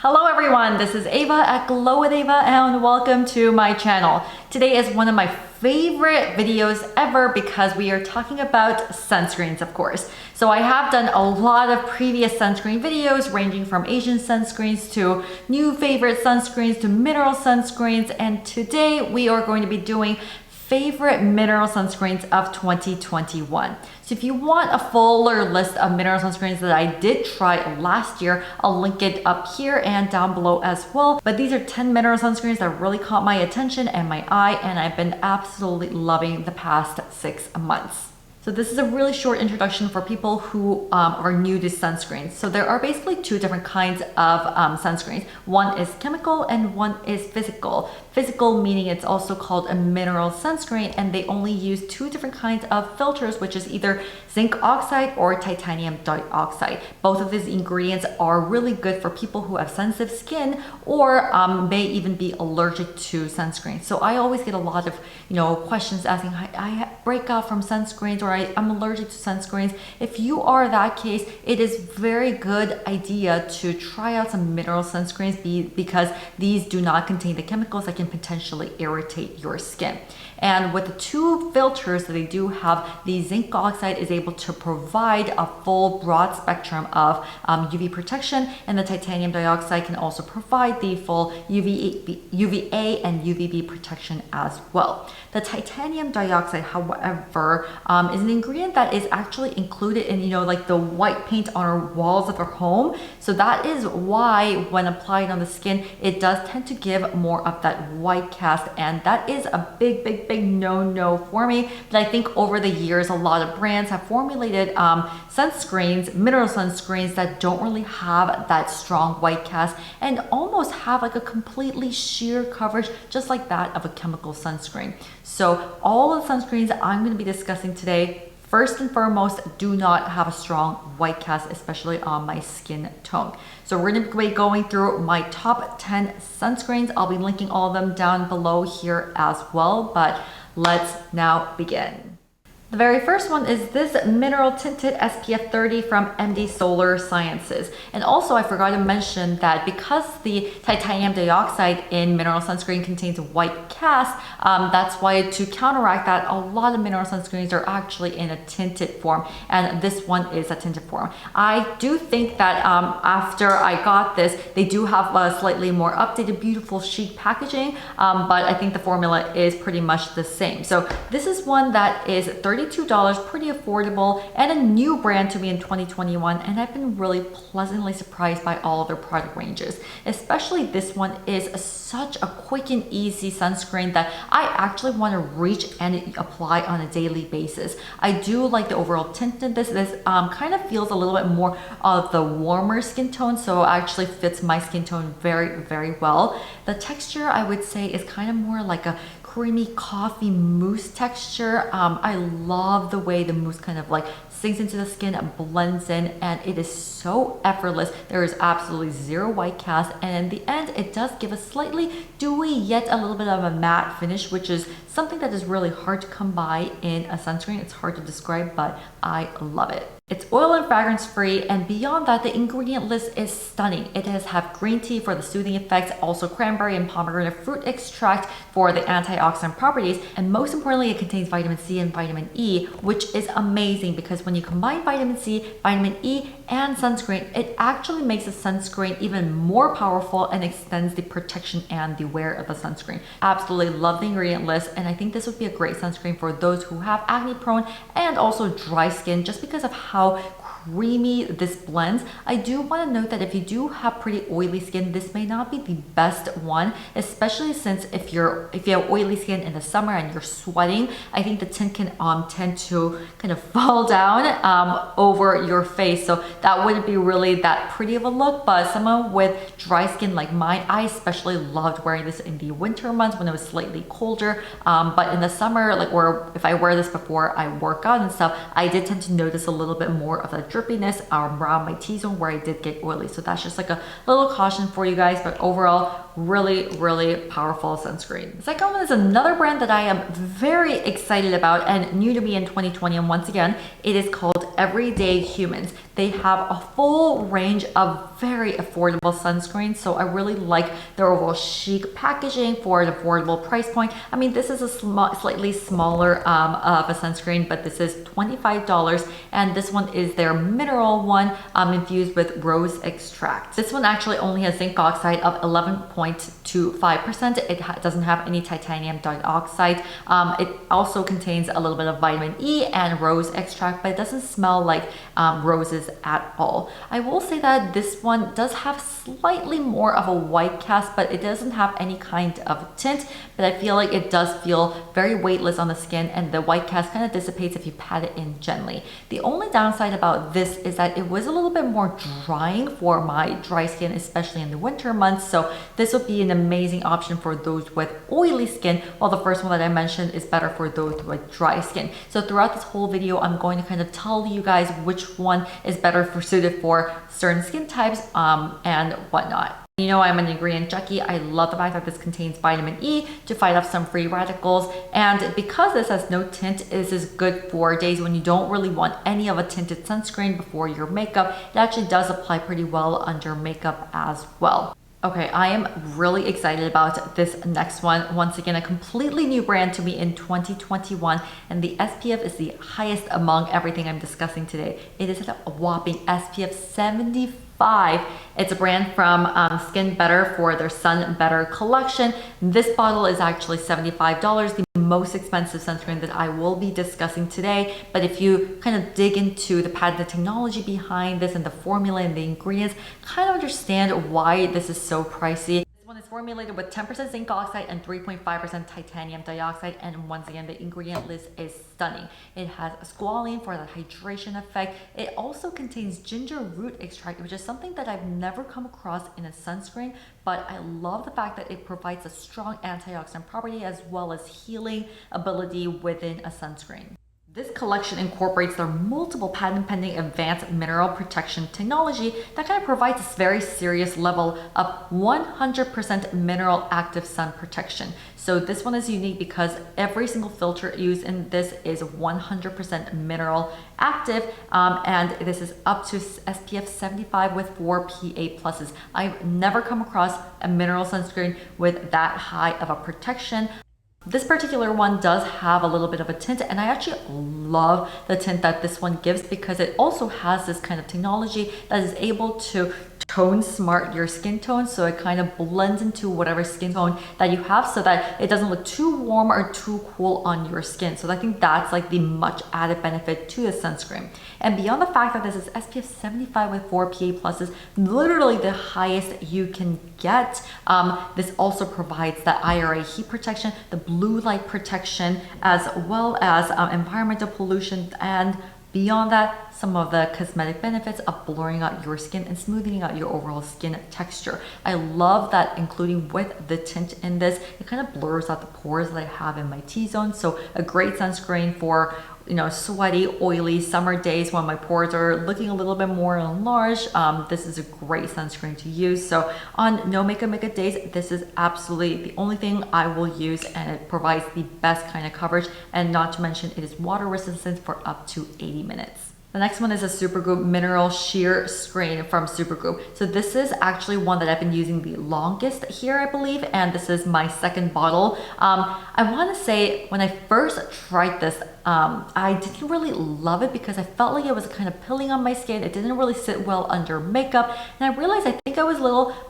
Hello everyone, this is Ava at Glow with Ava and welcome to my channel. Today is one of my favorite videos ever because we are talking about sunscreens, of course. So I have done a lot of previous sunscreen videos ranging from Asian sunscreens to new favorite sunscreens to mineral sunscreens, and today we are going to be doing favorite mineral sunscreens of 2021. So if you want a fuller list of mineral sunscreens that I did try last year, I'll link it up here and down below as well. But these are 10 mineral sunscreens that really caught my attention and my eye, and I've been absolutely loving the past 6 months. So this is a really short introduction for people who are new to sunscreens. So there are basically two different kinds of sunscreens. One is chemical and one is physical. Physical meaning it's also called a mineral sunscreen, and they only use two different kinds of filters, which is either zinc oxide or titanium dioxide. Both of these ingredients are really good for people who have sensitive skin or may even be allergic to sunscreen. So I always get a lot of questions asking, I break out from sunscreens, or I'm allergic to sunscreens. If you are that case, it is very good idea to try out some mineral sunscreens because these do not contain the chemicals that can potentially irritate your skin. And with the two filters that they do have, the zinc oxide is able to provide a full broad spectrum of UV protection, and the titanium dioxide can also provide the full UVA and UVB protection as well. The titanium dioxide, however, is an ingredient that is actually included in like the white paint on our walls of our home. So that is why when applied on the skin, it does tend to give more of that white cast, and that is a big no for me. But I think over the years, a lot of brands have formulated sunscreens, mineral sunscreens that don't really have that strong white cast and almost have like a completely sheer coverage, just like that of a chemical sunscreen. So all of the sunscreens I'm going to be discussing today, first and foremost, do not have a strong white cast, especially on my skin tone. So we're going to be going through my top 10 sunscreens. I'll be linking all of them down below here as well, but let's now begin. The very first one is this Mineral Tinted SPF 30 from MD Solar Sciences. And also I forgot to mention that because the titanium dioxide in mineral sunscreen contains white cast, that's why to counteract that, a lot of mineral sunscreens are actually in a tinted form, and this one is a tinted form. I do think that after I got this, they do have a slightly more updated, beautiful, chic packaging, but I think the formula is pretty much the same. So this is one that is $32, pretty affordable, and a new brand to me in 2021, and I've been really pleasantly surprised by all of their product ranges. Especially this one is such a quick and easy sunscreen that I actually want to reach and apply on a daily basis. I do like the overall tint in this. This kind of feels a little bit more of the warmer skin tone, so it actually fits my skin tone very well. The texture, I would say, is kind of more like a creamy coffee mousse texture. I love the way the mousse kind of like sinks into the skin and blends in, and it is so effortless. There is absolutely zero white cast, and in the end it does give a slightly dewy yet a little bit of a matte finish, which is something that is really hard to come by in a sunscreen. It's hard to describe, but I love it. It's oil and fragrance free, and beyond that, the ingredient list is stunning. It has green tea for the soothing effects, also cranberry and pomegranate fruit extract for the antioxidant properties, and most importantly, it contains vitamin C and vitamin E, which is amazing because when you combine vitamin C, vitamin E, and sunscreen, it actually makes the sunscreen even more powerful and extends the protection and the wear of the sunscreen. Absolutely love the ingredient list, and I think this would be a great sunscreen for those who have acne prone and also dry skin, just because of how creamy this blends. I do want to note that if you do have pretty oily skin, this may not be the best one, especially since if you have oily skin in the summer and you're sweating, I think the tint can tend to kind of fall down over your face. So that wouldn't be really that pretty of a look, but someone with dry skin like mine, I especially loved wearing this in the winter months when it was slightly colder. But in the summer, or if I wear this before I work out and stuff, I did tend to notice a little bit more of a drippiness around my T-zone where I did get oily. So that's just like a little caution for you guys, but overall, really powerful sunscreen. The second one is another brand that I am very excited about and new to me in 2020. And once again, it is called Everyday Humans. They have a full range of very affordable sunscreens. So I really like their overall chic packaging for an affordable price point. I mean, this is a slightly smaller of a sunscreen, but this is $25. And this one is their mineral one infused with rose extract. This one actually only has zinc oxide of 11.25%. It doesn't have any titanium dioxide. It also contains a little bit of vitamin E and rose extract, but it doesn't smell like roses at all. I will say that this one does have slightly more of a white cast, but it doesn't have any kind of tint, but I feel like it does feel very weightless on the skin, and the white cast kind of dissipates if you pat it in gently. The only downside about this is that it was a little bit more drying for my dry skin, especially in the winter months, so this would be an amazing option for those with oily skin, while the first one that I mentioned is better for those with dry skin. So throughout this whole video, I'm going to kind of tell you guys which one is better suited for certain skin types and whatnot. You know, I'm an ingredient junkie. I love the fact that this contains vitamin E to fight off some free radicals. And because this has no tint, this is good for days when you don't really want any of a tinted sunscreen before your makeup. It actually does apply pretty well under makeup as well. Okay, I am really excited about this next one. Once again, a completely new brand to me in 2021, and the SPF is the highest among everything I'm discussing today. It is a whopping SPF 75. It's a brand from Skin Better for their Sun Better collection. This bottle is actually $75, the most expensive sunscreen that I will be discussing today. But if you kind of dig into the patented technology behind this and the formula and the ingredients, kind of understand why this is so pricey. This one is formulated with 10% zinc oxide and 3.5% titanium dioxide, and once again, the ingredient list is stunning. It has squalene for the hydration effect. It also contains ginger root extract, which is something that I've never come across in a sunscreen, but I love the fact that it provides a strong antioxidant property as well as healing ability within a sunscreen. This collection incorporates their multiple patent-pending advanced mineral protection technology that kind of provides this very serious level of 100% mineral active sun protection. So this one is unique because every single filter used in this is 100% mineral active, and this is up to SPF 75 with 4 PA pluses. I've never come across a mineral sunscreen with that high of a protection. This particular one does have a little bit of a tint, and I actually love the tint that this one gives because it also has this kind of technology that is able to tone smart your skin tone, so it kind of blends into whatever skin tone that you have so that it doesn't look too warm or too cool on your skin. So I think that's like the much added benefit to the sunscreen. And beyond the fact that this is SPF 75 with 4 PA pluses, literally the highest you can get, this also provides that IRA heat protection, the blue light protection, as well as environmental pollution, and beyond that, some of the cosmetic benefits of blurring out your skin and smoothing out your overall skin texture. I love that including with the tint in this, it kind of blurs out the pores that I have in my T-zone. So a great sunscreen for, you know, sweaty, oily summer days when my pores are looking a little bit more enlarged. This is a great sunscreen to use. So on no makeup days, this is absolutely the only thing I will use, and it provides the best kind of coverage, and not to mention it is water resistant for up to 80 minutes. The next one is a Supergoop Mineral Sheer Screen from Supergoop. So this is actually one that I've been using the longest here, I believe, and this is my second bottle. I want to say when I first tried this, I didn't really love it because I felt like it was kind of pilling on my skin. It didn't really sit well under makeup, and I realized I think I was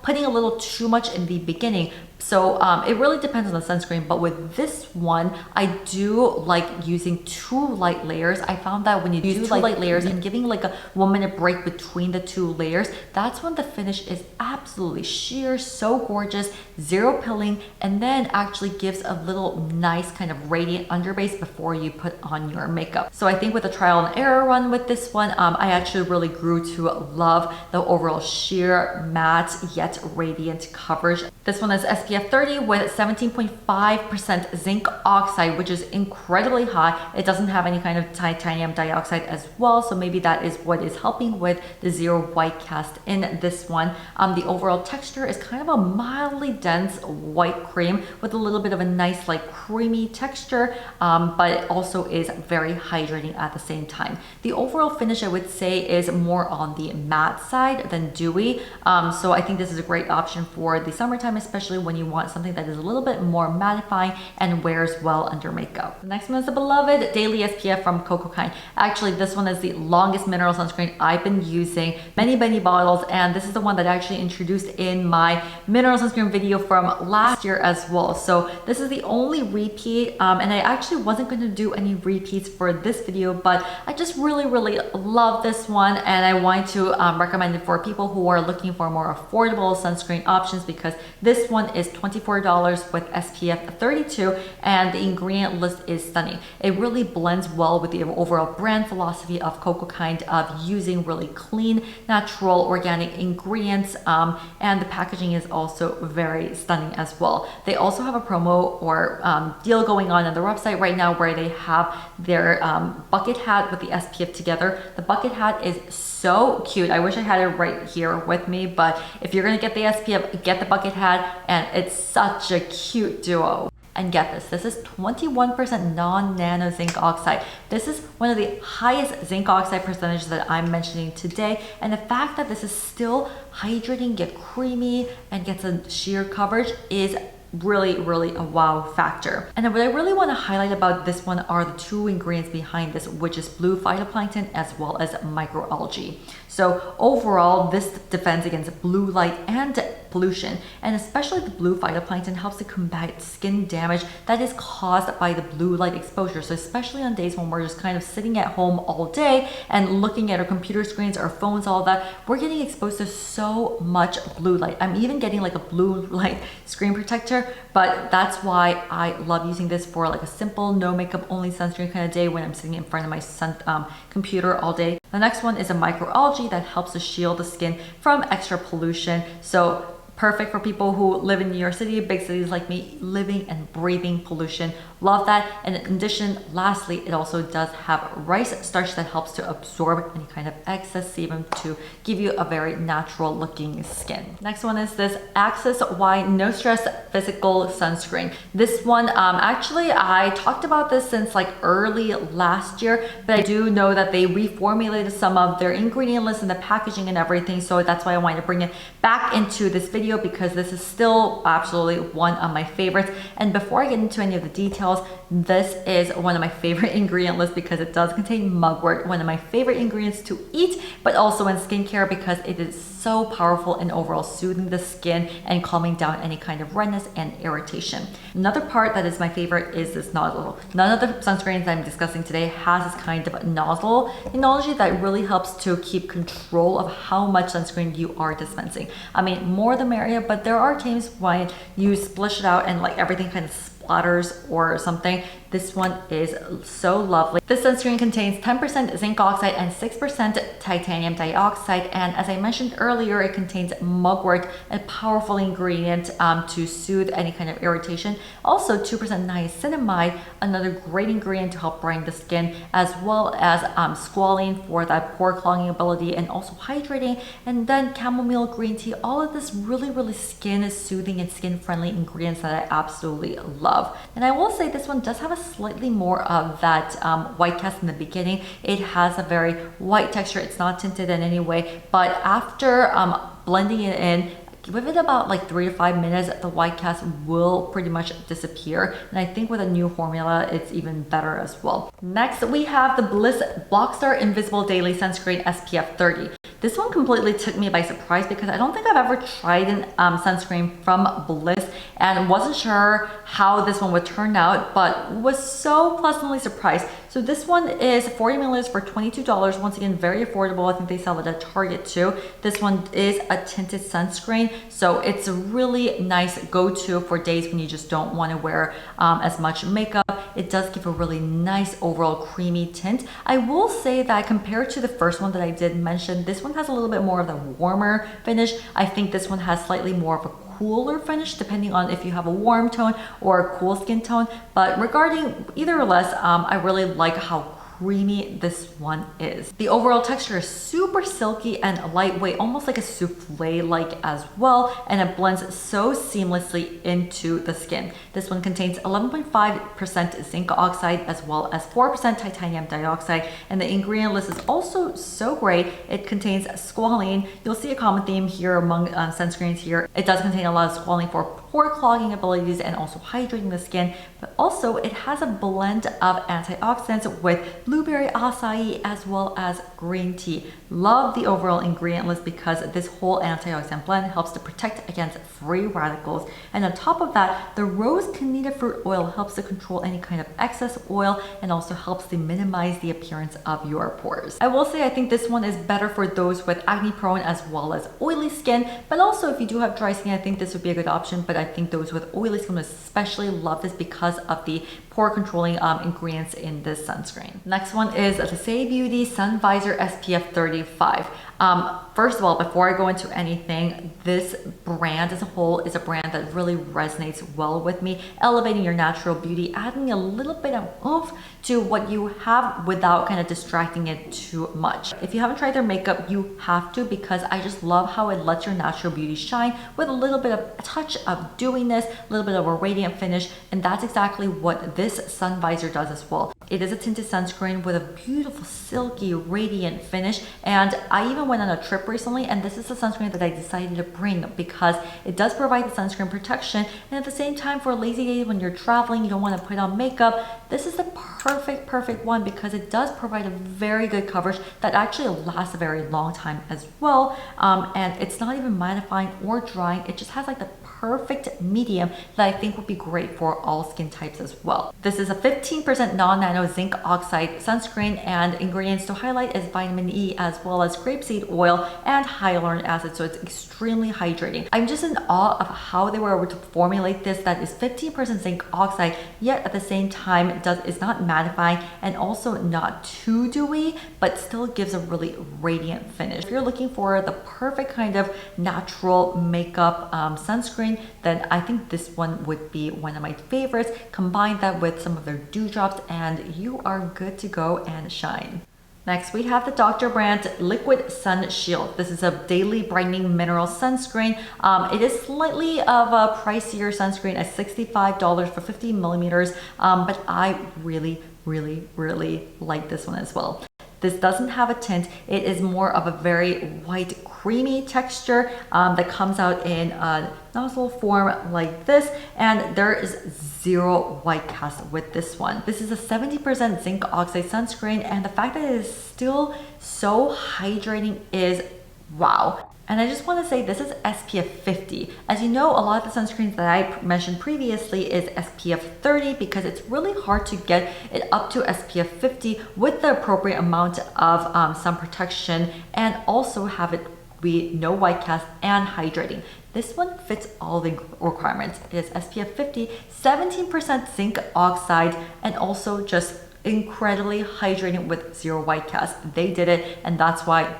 putting a little too much in the beginning. So it really depends on the sunscreen, but with this one, I do like using 2 light layers. I found that when you use 2 light layers and giving like a 1 minute break between the 2 layers, that's when the finish is absolutely sheer, so gorgeous, zero pilling, and then actually gives a little nice kind of radiant underbase before you put on your makeup. So I think with a trial and error run with this one, I actually really grew to love the overall sheer, matte, yet radiant coverage. This one is SPF 30 with 17.5% zinc oxide, which is incredibly high. It doesn't have any kind of titanium dioxide as well, so maybe that is what is helping with the zero white cast in this one. The overall texture is kind of a mildly dense white cream with a little bit of a nice like creamy texture, but it also is very hydrating at the same time. The overall finish, I would say, is more on the matte side than dewy. So I think this is a great option for the summertime, especially when you want something that is a little bit more mattifying and wears well under makeup. The next one is the beloved Daily SPF from Cocokind. Actually, this one is the longest mineral sunscreen I've been using, many bottles, and this is the one that I actually introduced in my mineral sunscreen video from last year as well. So this is the only repeat, and I actually wasn't going to do any repeats for this video, but I just really love this one, and I want to recommend it for people who are looking for more affordable sunscreen options, because this one is $24 with SPF 32, and the ingredient list is stunning. It really blends well with the overall brand philosophy of Cocokind of using really clean, natural, organic ingredients, and the packaging is also very stunning as well. They also have a promo or deal going on their website right now where they have their bucket hat with the SPF together. The bucket hat is so cute. I wish I had it right here with me, but if you're gonna get the SPF, get the bucket hat, and it's such a cute duo. And get this, this is 21% non-nano zinc oxide. This is one of the highest zinc oxide percentages that I'm mentioning today. And the fact that this is still hydrating, get creamy, and gets a sheer coverage is really a wow factor. And what I really want to highlight about this one are the two ingredients behind this, which is blue phytoplankton as well as microalgae. So overall, this defends against blue light and pollution, and especially the blue phytoplankton helps to combat skin damage that is caused by the blue light exposure. So especially on days when we're just kind of sitting at home all day and looking at our computer screens, our phones, all that, we're getting exposed to so much blue light. I'm even getting like a blue light screen protector, but that's why I love using this for like a simple no makeup only sunscreen kind of day when I'm sitting in front of my computer all day. The next one is a microalgae that helps to shield the skin from extra pollution. So perfect for people who live in New York City, big cities like me, living and breathing pollution. Love that. And in addition, lastly, it also does have rice starch that helps to absorb any kind of excess sebum to give you a very natural looking skin. Next one is this Access Y No Stress Physical Sunscreen. This one, actually, I talked about this since like early last year, but I do know that they reformulated some of their ingredient list and the packaging and everything. So that's why I wanted to bring it back into this video, because this is still absolutely one of my favorites. And before I get into any of the details, this is one of my favorite ingredient lists because it does contain mugwort, one of my favorite ingredients to eat, but also in skincare because it is so powerful in overall soothing the skin and calming down any kind of redness and irritation. Another part that is my favorite is this nozzle. None of the sunscreens I'm discussing today has this kind of nozzle technology that really helps to keep control of how much sunscreen you are dispensing. I mean, more the merrier, but there are times when you splish it out and like everything kind of splatters or something. This one is so lovely. This sunscreen contains 10% zinc oxide and 6% titanium dioxide, and as I mentioned earlier, it contains mugwort, a powerful ingredient to soothe any kind of irritation. Also 2% niacinamide, another great ingredient to help brighten the skin, as well as squalene for that pore clogging ability and also hydrating, and then chamomile green tea. All of this really skin soothing and skin friendly ingredients that I absolutely love. And I will say this one does have a slightly more of that white cast in the beginning. It has a very white texture. It's not tinted in any way, but after blending it in, give it about like 3 to 5 minutes, the white cast will pretty much disappear. And I think with a new formula, it's even better as well. Next, we have the Bliss Blockstar Invisible Daily Sunscreen SPF 30. This one completely took me by surprise because I don't think I've ever tried an sunscreen from Bliss and wasn't sure how this one would turn out, but was so pleasantly surprised. So this one is 40 milliliters for $22. Once again, very affordable. I think they sell it at Target too. This one is a tinted sunscreen, so it's a really nice go-to for days when you just don't want to wear as much makeup. It does give a really nice overall creamy tint. I will say that compared to the first one that I did mention, this one has a little bit more of the warmer finish. I think this one has slightly more of a cooler finish depending on if you have a warm tone or a cool skin tone. But regarding either or less, I really like how creamy this one is. The overall texture is super silky and lightweight, almost like a souffle-like as well, and it blends so seamlessly into the skin. This one contains 11.5% zinc oxide as well as 4% titanium dioxide, and the ingredient list is also so great. It contains squalene. You'll see a common theme here among sunscreens here. It does contain a lot of squalene for pore clogging abilities and also hydrating the skin, but also it has a blend of antioxidants with blueberry acai as well as green tea. Love the overall ingredient list because this whole antioxidant blend helps to protect against free radicals. And on top of that, the rose canita fruit oil helps to control any kind of excess oil and also helps to minimize the appearance of your pores. I will say I think this one is better for those with acne prone as well as oily skin, but also if you do have dry skin, I think this would be a good option. But I think those with oily skin especially love this because of the pore controlling ingredients in this sunscreen. Next one is the SAIE Beauty Sunvisor SPF 35. First of all, before I go into anything, this brand as a whole is a brand that really resonates well with me, elevating your natural beauty, adding a little bit of oomph to what you have without kind of distracting it too much. If you haven't tried their makeup, you have to, because I just love how it lets your natural beauty shine with a little bit of a touch of dewiness, a little bit of a radiant finish, and that's exactly what this Sunvisor does as well. It is a tinted sunscreen with a beautiful, silky, radiant finish, and I even went on a trip recently, and this is the sunscreen that I decided to bring because it does provide the sunscreen protection, and at the same time, for a lazy day when you're traveling, you don't want to put on makeup, this is the perfect one because it does provide a very good coverage that actually lasts a very long time as well, and it's not even mattifying or drying. It just has like the perfect medium that I think would be great for all skin types as well. This is a 15% non-nano zinc oxide sunscreen, and ingredients to highlight is vitamin E as well as grapeseed oil and hyaluronic acid, so it's extremely hydrating. I'm just in awe of how they were able to formulate this that is 15% zinc oxide, yet at the same time is not mattifying and also not too dewy, but still gives a really radiant finish. If you're looking for the perfect kind of natural makeup sunscreen, then I think this one would be one of my favorites. Combine that with some of their dewdrops and you are good to go and shine. Next, we have the Dr. Brandt Liquid Sun Shield. This is a daily brightening mineral sunscreen. It is slightly of a pricier sunscreen at $65 for 50 millimeters, but I really like this one as well. This doesn't have a tint. It is more of a very white, creamy texture that comes out in a nozzle form like this, and there is zero white cast with this one. This is a 70% zinc oxide sunscreen, and the fact that it is still so hydrating is wow. And I just want to say this is SPF 50. As you know, a lot of the sunscreens that I mentioned previously is SPF 30 because it's really hard to get it up to SPF 50 with the appropriate amount of sun protection and also have it be no white cast and hydrating. This one fits all the requirements. It is SPF 50, 17% zinc oxide, and also just incredibly hydrating with zero white cast. They did it, and that's why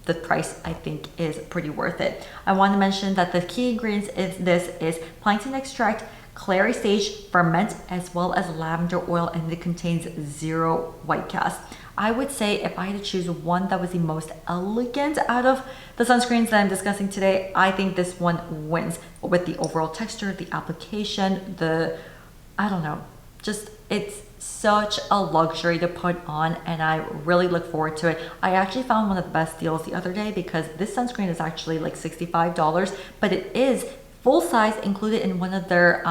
the price I think is pretty worth it. I want to mention that the key ingredients in this is plankton extract, clary sage, ferment, as well as lavender oil, and it contains zero white cast. I would say if I had to choose one that was the most elegant out of the sunscreens that I'm discussing today, I think this one wins with the overall texture, the application, I don't know, just it's such a luxury to put on, and I really look forward to it. I actually found one of the best deals the other day because this sunscreen is actually like $65, but it is full size included in one of their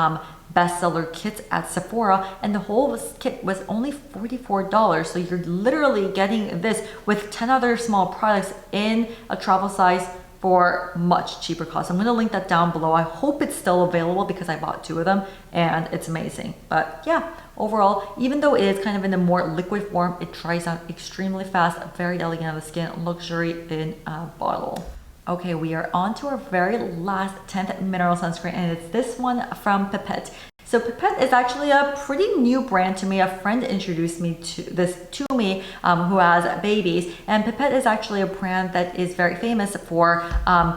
bestseller kits at Sephora, and the whole kit was only $44. So you're literally getting this with 10 other small products in a travel size for much cheaper cost. I'm going to link that down below. I hope it's still available because I bought 2 of them and it's amazing. But yeah, overall, even though it is kind of in a more liquid form, it dries out extremely fast, very elegant on the skin, luxury in a bottle. Okay, we are on to our very last 10th mineral sunscreen, and it's this one from Pipette. So Pipette is actually a pretty new brand to me. A friend introduced me to me who has babies, and Pipette is actually a brand that is very famous for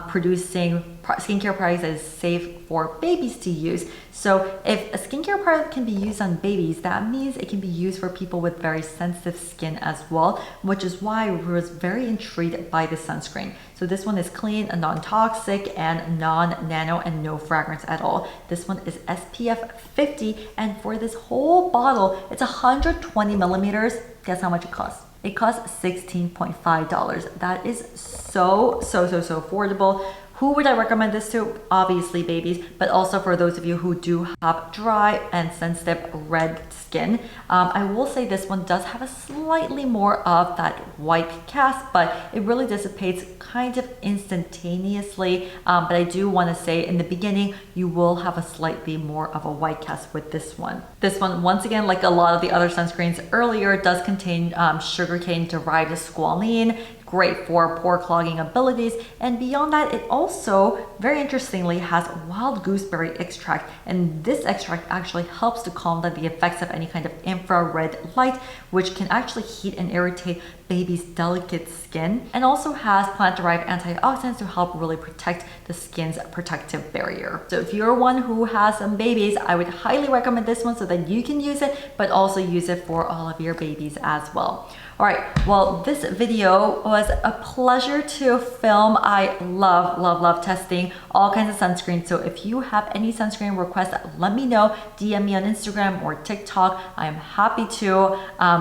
producing skincare product that is safe for babies to use. So if a skincare product can be used on babies, that means it can be used for people with very sensitive skin as well, which is why I was very intrigued by the sunscreen. So this one is clean, non-toxic, and non-nano, and no fragrance at all. This one is SPF 50, and for this whole bottle, it's 120 millimeters. Guess how much it costs? It costs $16.5. That is so affordable. Who would I recommend this to? Obviously babies, but also for those of you who do have dry and sensitive red skin. I will say this one does have a slightly more of that white cast, but it really dissipates kind of instantaneously. But I do want to say in the beginning, you will have a slightly more of a white cast with this one. This one, once again, like a lot of the other sunscreens earlier, does contain sugarcane derived squalene. Great for pore clogging abilities, and beyond that, it also very interestingly has wild gooseberry extract, and this extract actually helps to calm down the effects of any kind of infrared light, which can actually heat and irritate baby's delicate skin, and also has plant-derived antioxidants to help really protect the skin's protective barrier. So if you're one who has some babies, I would highly recommend this one so that you can use it, but also use it for all of your babies as well. All right, well, this video was a pleasure to film. I love testing all kinds of sunscreen. So if you have any sunscreen requests, let me know. DM me on Instagram or TikTok. I am happy to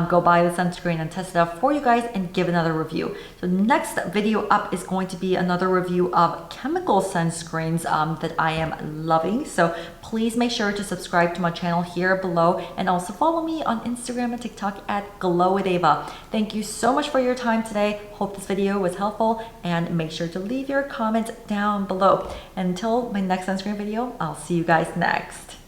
go buy the sunscreen and test it out for you guys and give another review. So next video up is going to be another review of chemical sunscreens that I am loving. So please make sure to subscribe to my channel here below, and also follow me on Instagram and TikTok at glowwithava. Thank you so much for your time today. Hope this video was helpful, and make sure to leave your comments down below. Until my next sunscreen video, I'll see you guys next.